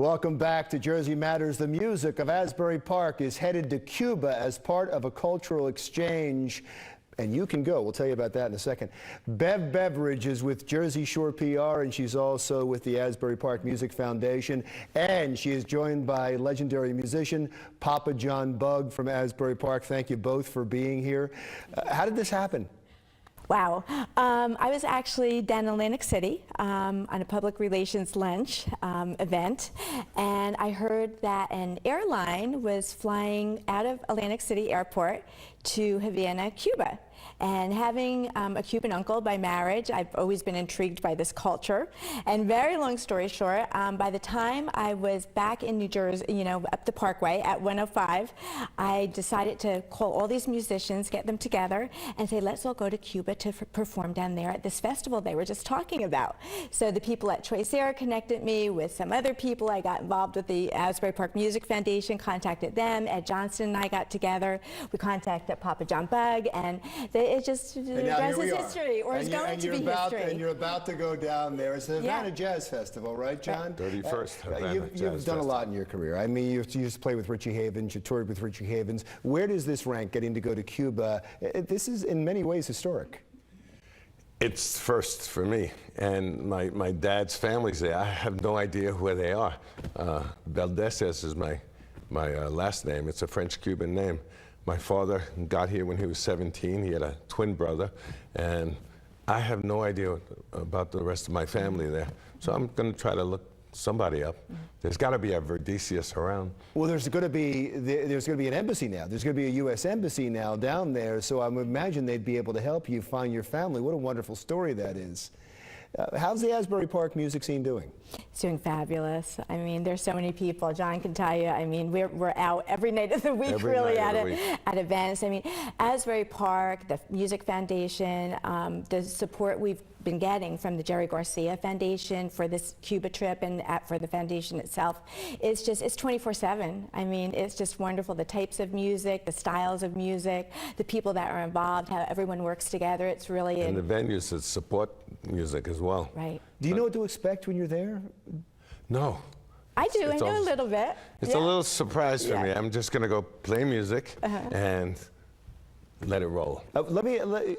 Welcome back to Jersey Matters. The music of Asbury Park is headed to Cuba as part of a cultural exchange. And you can go. We'll tell you about that in a second. Bev Beveridge is with Jersey Shore PR, and she's also with the Asbury Park Music Foundation. And she is joined by legendary musician Poppa John Bug from Asbury Park. Thank you both for being here. How did this happen? Wow. I was actually down in Atlantic City on a public relations lunch event, and I heard that an airline was flying out of Atlantic City Airport to Havana, Cuba. And having a Cuban uncle by marriage, I've always been intrigued by this culture. And very long story short, by the time I was back in New Jersey, up the Parkway at 105, I decided to call all these musicians, get them together, and say, let's all go to Cuba to perform down there at this festival they were just talking about. So the people at Choice Air connected me with some other people. I got involved with the Asbury Park Music Foundation, contacted them. Ed Johnston and I got together. We contacted Poppa John Bug, and it just, the rest is history, or is going to be history. And you're about to go down there. It's the Havana Jazz Festival, right, John? 31st Havana You've Jazz done Festival. a lot in your career. I mean, you used to play with Richie Havens, you toured with Richie Havens. Where does this rank, getting to go to Cuba? This is in many ways historic. It's first for me, and my dad's family's there. I have no idea where they are. Valdeses is my last name. It's a French-Cuban name. My father got here when he was 17. He had a twin brother, and I have no idea about the rest of my family there. So I'm going to try to look somebody up. There's got to be a Verdicius around. Well, there's going to be an embassy now. There's going to be a U.S. embassy now down there. So I would imagine they'd be able to help you find your family. What a wonderful story that is. How's the Asbury Park music scene doing? It's doing fabulous. I mean, there's so many people. John can tell you. I mean, we're out every night of the week, really, at events. I mean, Asbury Park, the Music Foundation, the support we've been getting from the Jerry Garcia Foundation for this Cuba trip and for the foundation itself, it's 24/7. I mean, it's just wonderful. The types of music, the styles of music, the people that are involved, how everyone works together. It's really and the venues that support music as well. Right. Do you know what to expect when you're there? No. I do. I know a little bit. It's a little surprise for me. I'm just going to go play music and let it roll.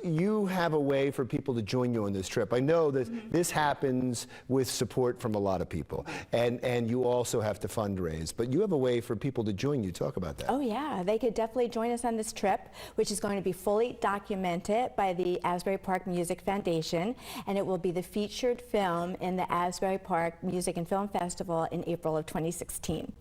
You have a way for people to join you on this trip. I know that this happens with support from a lot of people, and you also have to fundraise, but you have a way for people to join you. Talk about that. Oh yeah, they could definitely join us on this trip, which is going to be fully documented by the Asbury Park Music Foundation, and it will be the featured film in the Asbury Park Music and Film Festival in April of 2016.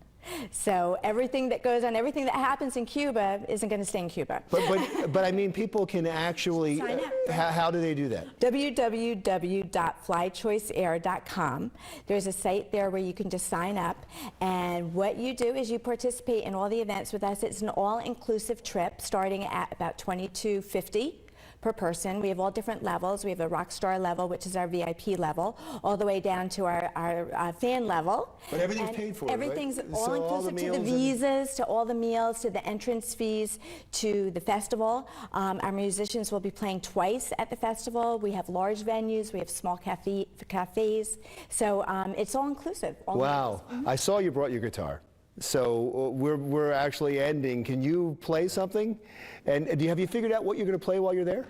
So everything that goes on, everything that happens in Cuba isn't going to stay in Cuba. But I mean, people can actually sign up. How do they do that? www.flychoiceair.com. There's a site there where you can just sign up, and what you do is you participate in all the events with us. It's an all-inclusive trip starting at about $22.50 per person. We have all different levels. We have a rock star level, which is our VIP level, all the way down to our fan level. But everything's paid for, everything's right? all inclusive, to the visas, to all the meals, to the entrance fees, to the festival. Our musicians will be playing twice at the festival. We have large venues. We have small cafes. So it's all inclusive. Wow. I saw you brought your guitar. So we're actually ending. Can you play something? And have you figured out what you're going to play while you're there?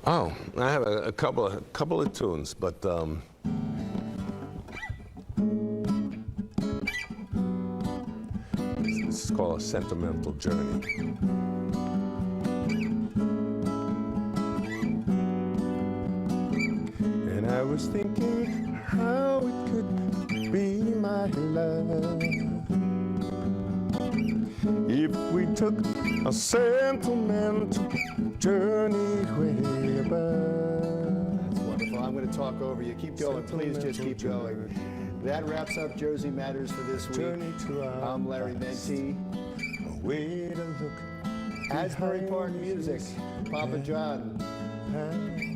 Oh, I have a couple of tunes, but this is called A Sentimental Journey. And I was thinking how it could be my love if we took a sentimental journey way above. That's wonderful. I'm going to talk over you. Keep going. Please just keep going. That wraps up Jersey Matters for this week. I'm Larry Menti. A way to look. Asbury Park Music, Poppa John.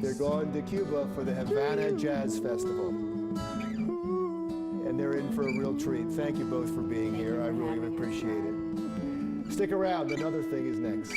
They're going to Cuba for the Havana Jazz Festival. And they're in for a real treat. Thank you both for being here. I really appreciate it. Stick around. Another Thing is next.